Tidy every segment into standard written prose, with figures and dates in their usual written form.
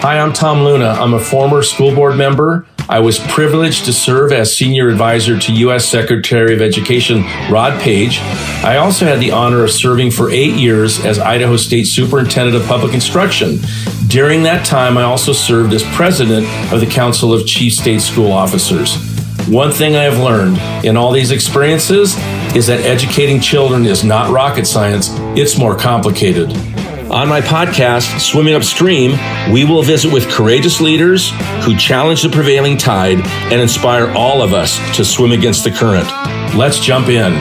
Hi, I'm Tom Luna. I'm a former school board member. I was privileged to serve as senior advisor to U.S. Secretary of Education Rod Page. I also had the honor of serving for 8 years as Idaho State Superintendent of Public Instruction. During that time, I also served as president of the Council of Chief State School Officers. One thing I have learned in all these experiences is that educating children is not rocket science, it's more complicated. On my podcast, Swimming Upstream, we will visit with courageous leaders who challenge the prevailing tide and inspire all of us to swim against the current. Let's jump in.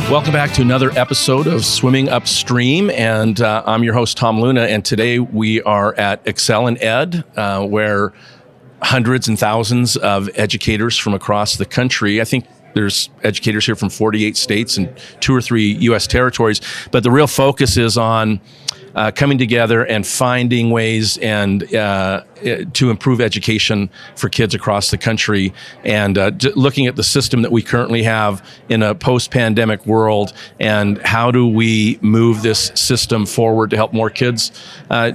Welcome back to another episode of Swimming Upstream, and I'm your host, Tom Luna, and today we are at Excel in Ed, where hundreds and thousands of educators from across the country, I think there's educators here from 48 states and 2 or 3 U.S. territories, but the real focus is on coming together and finding ways and to improve education for kids across the country, and looking at the system that we currently have in a post-pandemic world, and how do we move this system forward to help more kids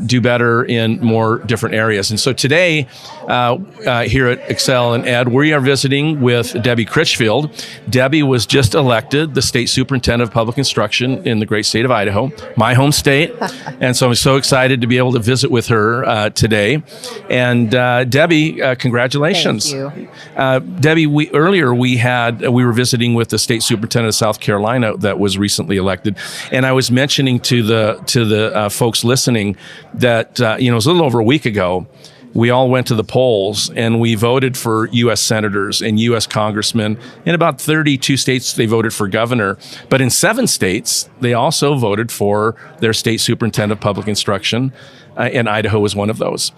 do better in more different areas. And so today, here at Excel and Ed, we are visiting with Debbie Critchfield. Debbie was just elected the State Superintendent of Public Instruction in the great state of Idaho, my home state. And so I'm so excited to be able to visit with her today. And Debbie, congratulations. Thank you. Debbie, we were visiting with the State Superintendent of South Carolina that was recently elected, and I was mentioning to the folks listening that it was a little over a week ago. We all went to the polls and we voted for U.S. senators and U.S. congressmen. In about 32 states, they voted for governor. But in 7 states, they also voted for their state superintendent of public instruction, and Idaho was one of those.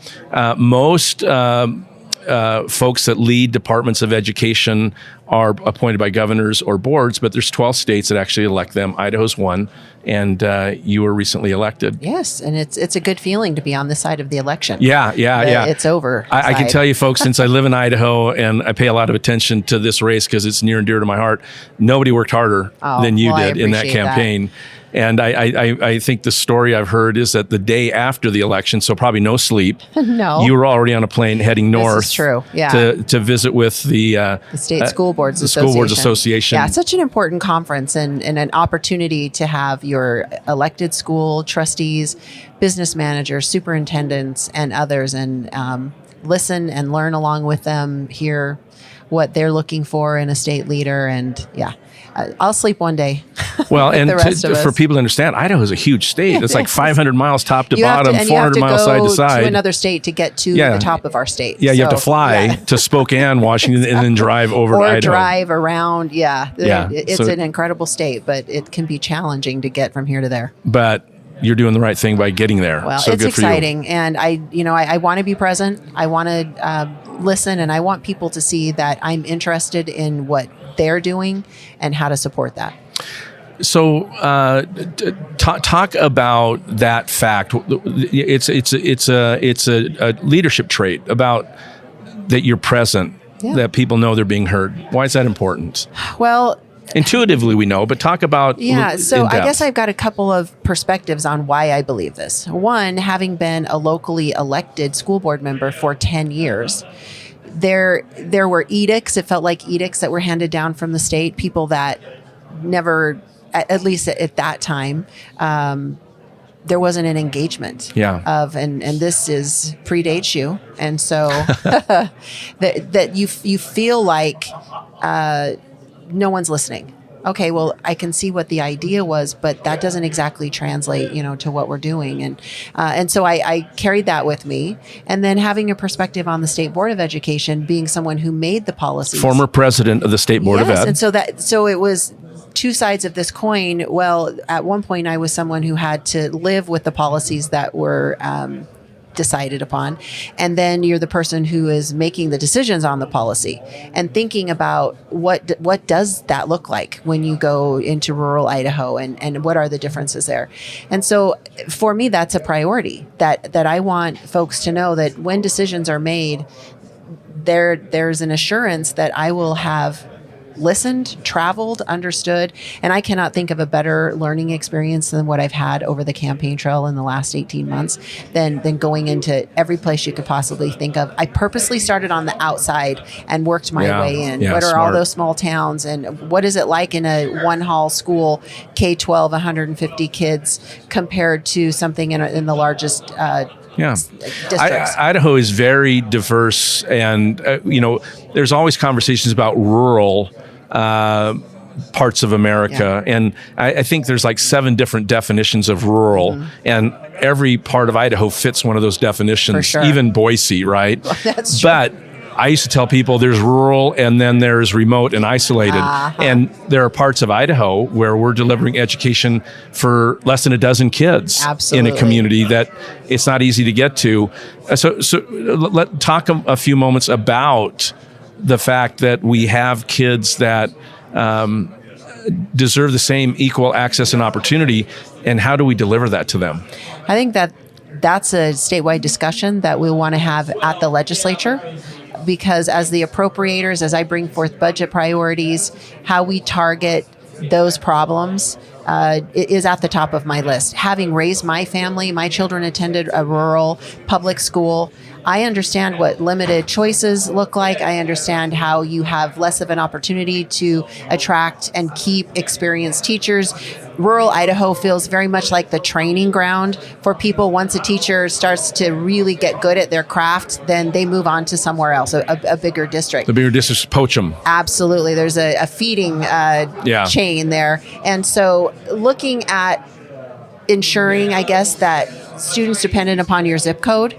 Most folks that lead departments of education are appointed by governors or boards, but there's 12 states that actually elect them. Idaho's one, and you were recently elected. Yes, and it's a good feeling to be on this side of the election. Yeah. It's over. I can tell you, folks, since I live in Idaho and I pay a lot of attention to this race because it's near and dear to my heart, nobody worked harder than you did in that campaign. And I think the story I've heard is that the day after the election, so probably no sleep, no, you were already on a plane heading north. This is true. Yeah. To visit with the State School Boards the Association. School Boards Association. Yeah, it's such an important conference and an opportunity to have your elected school trustees, business managers, superintendents, and others, and listen and learn along with them, hear what they're looking for in a state leader, and I'll sleep one day. Well, and for people to understand, Idaho is a huge state. It's like 500 miles top to bottom, 400 miles side to side. You have to go to another state to get to the top of our state. Yeah, you have to fly to Spokane, Washington, and then drive over to Idaho. Or drive around. It's an incredible state, but it can be challenging to get from here to there. But you're doing the right thing by getting there. Well, so it's good exciting, for you. and I want to be present. I want to listen, and I want people to see that I'm interested in what they're doing and how to support that. So, talk about that fact. It's a leadership trait about that you're present, that people know they're being heard. Why is that important? Well, intuitively we know, but talk about so I guess I've got a couple of perspectives on why I believe this. One, having been a locally elected school board member for 10 years, there were edicts. It felt like edicts that were handed down from the state, people that never, at least at that time, there wasn't an engagement of, and this predates you. And so that you feel like no one's listening. Okay, well, I can see what the idea was, but that doesn't exactly translate, to what we're doing. And so I carried that with me. And then having a perspective on the State Board of Education, being someone who made the policies. Former president of the State Board of Ed. And so it was two sides of this coin. Well, at one point I was someone who had to live with the policies that were decided upon, and then you're the person who is making the decisions on the policy and thinking about what does that look like when you go into rural Idaho, and what are the differences there. And so for me, that's a priority, that I want folks to know that when decisions are made, there's an assurance that I will have listened, traveled, understood. And I cannot think of a better learning experience than what I've had over the campaign trail in the last 18 months than going into every place you could possibly think of. I purposely started on the outside and worked my way in. What are all those small towns, and what is it like in a one hall school, K-12, 150 kids, compared to something in the largest districts? Idaho is very diverse, and there's always conversations about rural parts of America, and I think there's like 7 different definitions of rural, and every part of Idaho fits one of those definitions. Sure. Even Boise, right? That's true. But I used to tell people there's rural and then there's remote and isolated. And there are parts of Idaho where we're delivering education for less than a dozen kids in a community that it's not easy to get to. So let's talk a few moments about the fact that we have kids that deserve the same equal access and opportunity, and how do we deliver that to them? I think that's a statewide discussion that we want to have at the legislature, because as the appropriators, as I bring forth budget priorities, how we target those problems is at the top of my list. Having raised my family, my children attended a rural public school. I understand what limited choices look like. I understand how you have less of an opportunity to attract and keep experienced teachers. Rural Idaho feels very much like the training ground for people. Once a teacher starts to really get good at their craft, then they move on to somewhere else, a bigger district. The bigger districts poach them. Absolutely. There's a feeding chain there. And so looking at ensuring, I guess, that students dependent upon your zip code,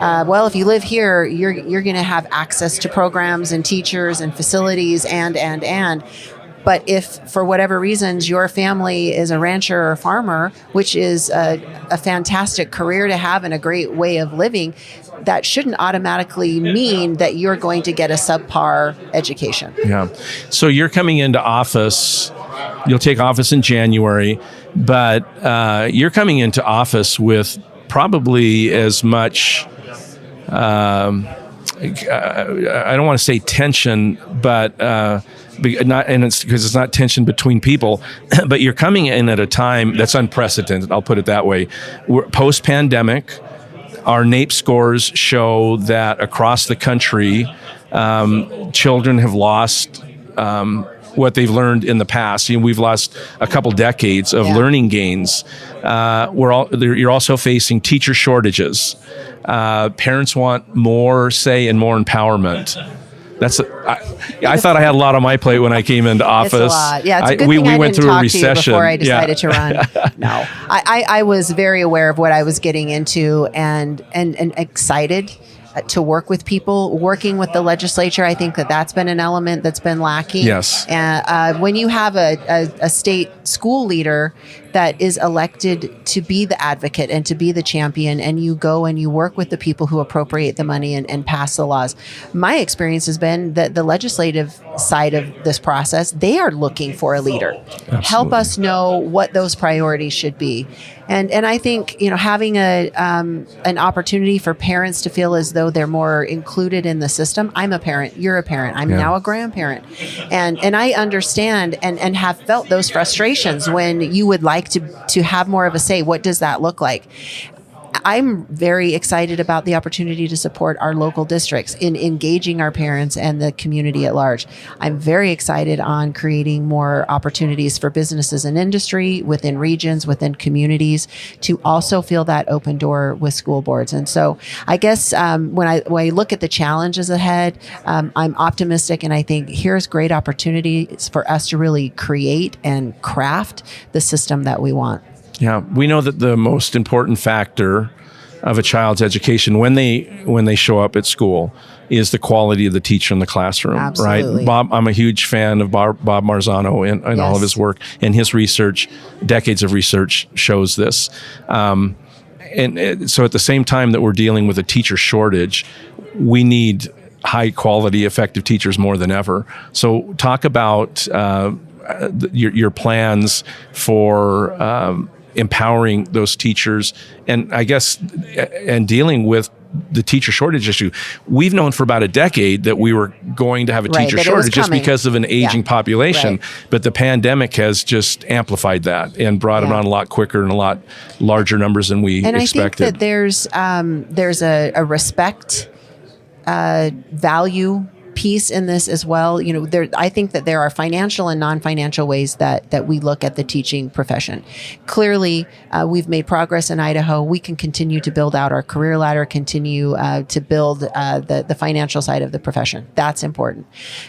well, if you live here, you're going to have access to programs and teachers and facilities and. But if for whatever reasons your family is a rancher or a farmer, which is a fantastic career to have and a great way of living, that shouldn't automatically mean that you're going to get a subpar education. Yeah. So you're coming into office. You'll take office in January, but you're coming into office with probably as much. I don't want to say tension, but it's because it's not tension between people, but you're coming in at a time that's unprecedented. I'll put it that way. We're post-pandemic. Our NAEP scores show that across the country, children have lost what they've learned in the past. We've lost a couple decades of learning gains. You're also facing teacher shortages. Parents want more say and more empowerment. I thought I had a lot on my plate when I came into office. It's a lot. Yeah, it's a good thing we I went didn't through a talk recession. to you before I decided to run. No, I was very aware of what I was getting into and excited to work with people, working with the legislature. I think that's been an element that's been lacking. Yes. And when you have a state school leader that is elected to be the advocate and to be the champion, and you go and you work with the people who appropriate the money and pass the laws. My experience has been that the legislative side of this process, they are looking for a leader. Absolutely. Help us know what those priorities should be. And I think, having an opportunity for parents to feel as though they're more included in the system. I'm a parent, you're a parent, I'm now a grandparent. And I understand and have felt those frustrations when you would like to have more of a say. What does that look like? I'm very excited about the opportunity to support our local districts in engaging our parents and the community at large. I'm very excited on creating more opportunities for businesses and industry within regions, within communities, to also feel that open door with school boards. And so I guess when I look at the challenges ahead, I'm optimistic, and I think here's great opportunities for us to really create and craft the system that we want. Yeah, we know that the most important factor of a child's education when they show up at school is the quality of the teacher in the classroom. Absolutely. Right? Bob, I'm a huge fan of Bob Marzano and all of his work, and his research, decades of research, shows this. So at the same time that we're dealing with a teacher shortage, we need high quality, effective teachers more than ever. So talk about your plans for empowering those teachers, and I guess, and dealing with the teacher shortage issue. We've known for about a decade that we were going to have a teacher shortage just because of an aging population. Right. But the pandemic has just amplified that and brought it on a lot quicker and a lot larger numbers than we expected. And I think that there's a respect value piece in this as well. I think that there are financial and non-financial ways that we look at the teaching profession. Clearly, we've made progress in Idaho. We can continue to build out our career ladder, continue to build the financial side of the profession. That's important.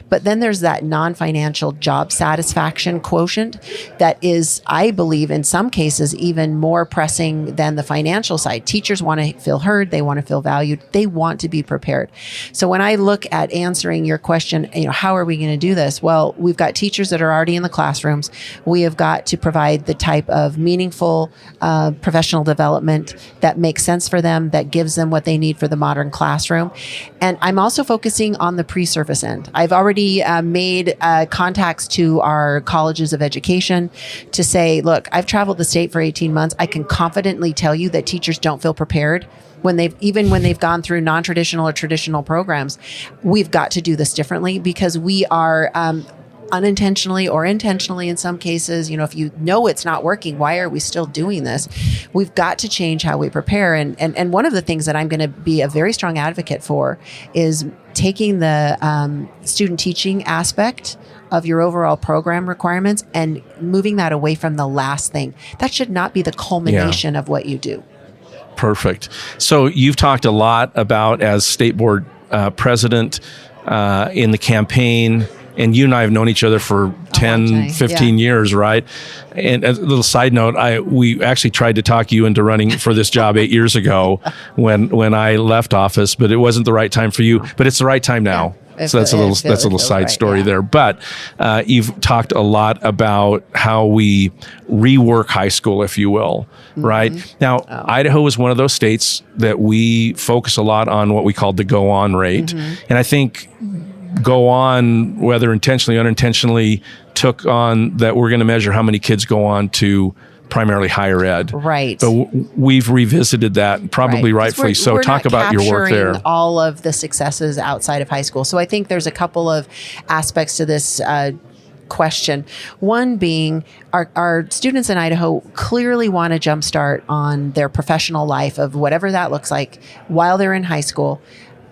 But then there's that non-financial job satisfaction quotient that is, I believe, in some cases, even more pressing than the financial side. Teachers want to feel heard. They want to feel valued. They want to be prepared. So when I look at answering your question, how are we going to do this? Well, we've got teachers that are already in the classrooms. We have got to provide the type of meaningful professional development that makes sense for them, that gives them what they need for the modern classroom. And I'm also focusing on the pre-service end. I've already made contacts to our colleges of education to say, look, I've traveled the state for 18 months. I can confidently tell you that teachers don't feel prepared when they've gone through non-traditional or traditional programs. We've got to do this differently because we are unintentionally or intentionally in some cases, if you know it's not working, why are we still doing this? We've got to change how we prepare. And one of the things that I'm going to be a very strong advocate for is taking the student teaching aspect of your overall program requirements and moving that away from the last thing. That should not be the culmination of what you do. Perfect. So you've talked a lot about, as state board president in the campaign, and you and I have known each other for 10, 15 years, right? And a little side note, we actually tried to talk you into running for this job 8 years ago when I left office, but it wasn't the right time for you. But it's the right time now. So that's a little side story there. But you've talked a lot about how we rework high school, if you will, right? Now, Idaho is one of those states that we focus a lot on what we call the go on rate. And I think go on, whether intentionally or unintentionally, took on that we're going to measure how many kids go on to primarily higher ed. Right. But we've revisited that, probably rightfully so. Talk about your work there. All of the successes outside of high school. So I think there's a couple of aspects to this question. One being our students in Idaho clearly want to jumpstart on their professional life of whatever that looks like while they're in high school.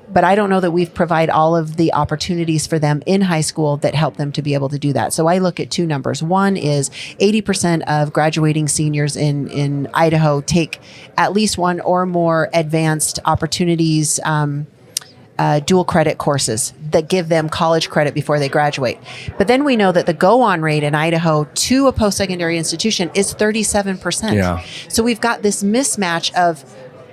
But I don't know that we've provided all of the opportunities for them in high school that help them to be able to do that. So I look at two numbers. One is 80% of graduating seniors in Idaho take at least one or more advanced opportunities, dual credit courses that give them college credit before they graduate. But then we know that the go-on rate in Idaho to a post-secondary institution is 37%. Yeah. So we've got this mismatch of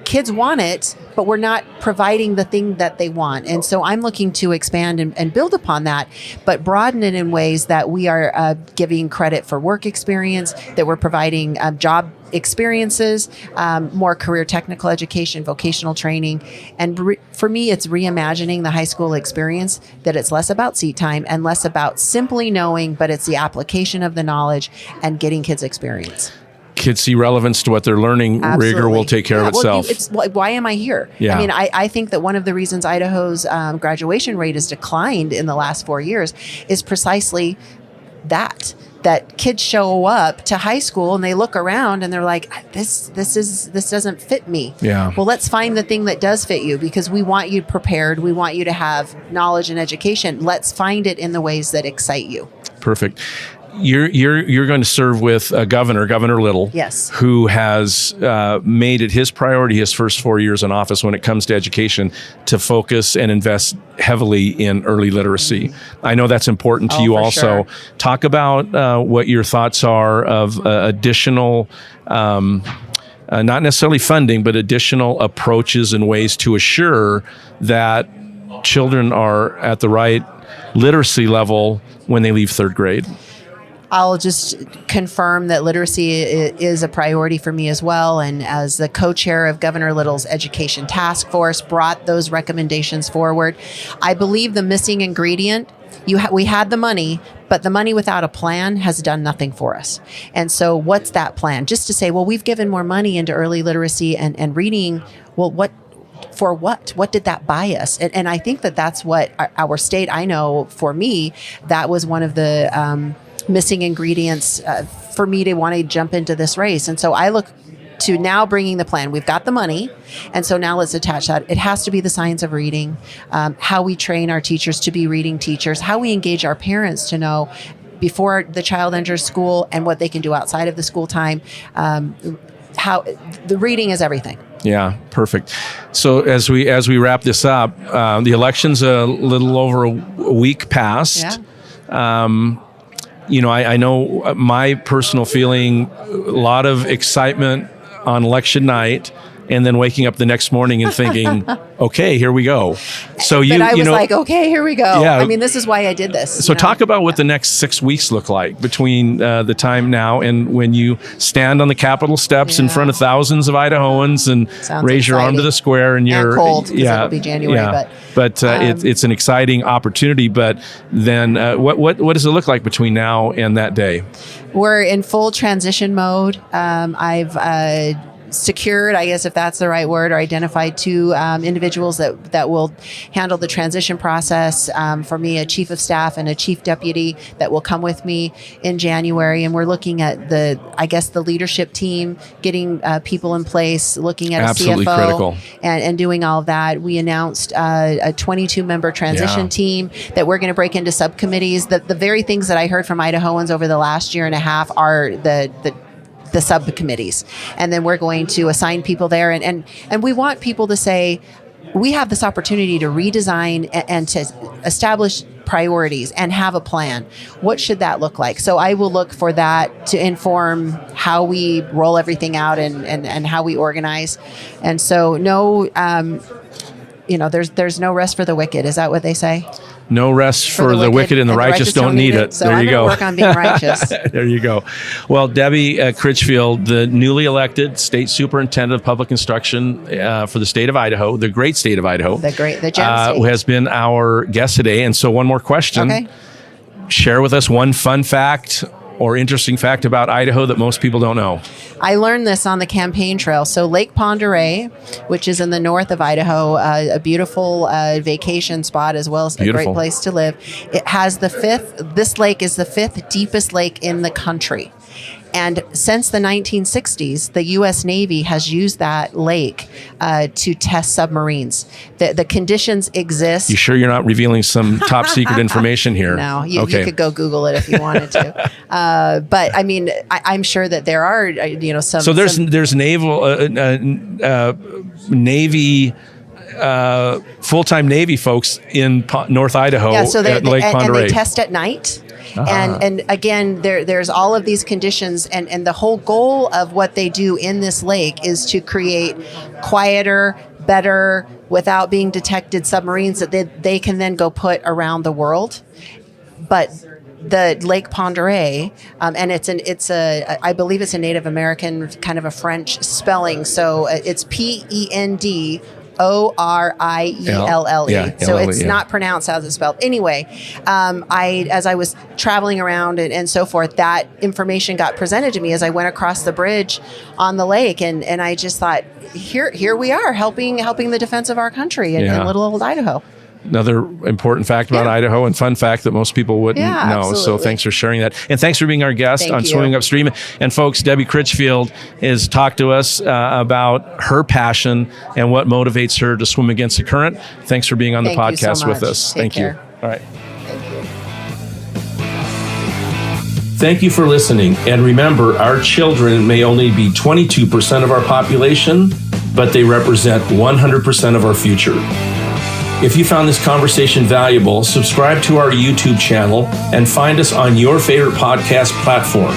kids want it, but we're not providing the thing that they want. And so I'm looking to expand and build upon that, but broaden it in ways that we are giving credit for work experience, that we're providing job experiences, more career technical education, vocational training. And for me, it's reimagining the high school experience, that it's less about seat time and less about simply knowing, but it's the application of the knowledge and getting kids experience. Kids see relevance to what they're learning. Absolutely. Rigor will take care of itself. Why am I here? Yeah. I mean, I think that one of the reasons Idaho's graduation rate has declined in the last 4 years is precisely that kids show up to high school and they look around and they're like, this doesn't fit me. Yeah. Well, let's find the thing that does fit you, because we want you prepared. We want you to have knowledge and education. Let's find it in the ways that excite you. Perfect. You're going to serve with Governor Little, yes, who has made it his priority his first 4 years in office when it comes to education to focus and invest heavily in early literacy. I know that's important to you also. Sure. Talk about what your thoughts are of additional, not necessarily funding, but additional approaches and ways to assure that children are at the right literacy level when they leave third grade. I'll just confirm that literacy is a priority for me as well. And as the co-chair of Governor Little's Education Task Force, brought those recommendations forward. I believe the missing ingredient, we had the money, but the money without a plan has done nothing for us. And so what's that plan? Just to say, well, we've given more money into early literacy and reading. Well, what for what? What did that buy us? And I think that's what our state, I know for me, that was one of the missing ingredients for me to want to jump into this race. And so I look to now bringing the plan. We've got the money. And so now let's attach that. It has to be the science of reading, how we train our teachers to be reading teachers, how we engage our parents to know before the child enters school and what they can do outside of the school time. How the reading is everything. Yeah, perfect. So as we wrap this up, the election's a little over a week past. Yeah. I know my personal feeling, a lot of excitement on election night, and then waking up the next morning and thinking, okay, here we go. So I was like, okay, here we go. Yeah. I mean, this is why I did this. So talk about what the next 6 weeks look like between the time now and when you stand on the Capitol steps in front of thousands of Idahoans and raise your arm to the square. And you're cold, because it'll be January. But it's an exciting opportunity. But then what does it look like between now and that day? We're in full transition mode. I've secured, I guess if that's the right word, or identified 2 individuals that will handle the transition process. For me, a chief of staff and a chief deputy that will come with me in January. And we're looking at the leadership team, getting people in place, looking at Absolutely a CFO critical. And doing all of that. We announced a 22-member transition team that we're going to break into subcommittees. The very things that I heard from Idahoans over the last year and a half are the subcommittees. And then we're going to assign people there. And we want people to say, we have this opportunity to redesign and to establish priorities and have a plan. What should that look like? So I will look for that to inform how we roll everything out and how we organize. And so there's no rest for the wicked. Is that what they say? No rest for the wicked and the righteous don't need it. So I'm going to work on being righteous. There you go. Well, Debbie Critchfield, the newly elected State Superintendent of Public Instruction for the state of Idaho, the great state of Idaho. The gem state. Who has been our guest today. And so one more question. Okay. Share with us one fun fact or interesting fact about Idaho that most people don't know. I learned this on the campaign trail. So Lake Pend Oreille, which is in the north of Idaho, a beautiful vacation spot as well as a great place to live. It has this lake is the 5th deepest lake in the country. And since the 1960s, the U.S. Navy has used that lake to test submarines. The conditions exist. You sure you're not revealing some top secret information here? No, you could go Google it if you wanted to. But I mean, I'm sure that there are, some. So there's naval Navy. Full-time Navy folks in North Idaho at Lake Pend Oreille. And they test at night. And again, there's all of these conditions, and the whole goal of what they do in this lake is to create quieter, better, without being detected submarines that they can then go put around the world. But the Lake Pend Oreille, and I believe it's a Native American, kind of a French spelling. So it's P-E-N-D Orielle. So it's not pronounced as it's spelled. Anyway, as I was traveling around and so forth, that information got presented to me as I went across the bridge on the lake, and I just thought, here we are helping the defense of our country in little old Idaho. Another important fact about Idaho and fun fact that most people wouldn't know. Absolutely. So thanks for sharing that. And thanks for being our guest on Swimming Upstream. And folks, Debbie Critchfield has talked to us about her passion and what motivates her to swim against the current. Thanks for being on the podcast with us. Thank you. All right. Thank you for listening. And remember, our children may only be 22% of our population, but they represent 100% of our future. If you found this conversation valuable, subscribe to our YouTube channel and find us on your favorite podcast platform.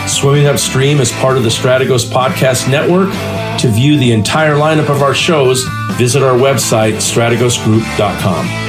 Swimming Upstream is part of the Strategos Podcast Network. To view the entire lineup of our shows, visit our website, strategosgroup.com.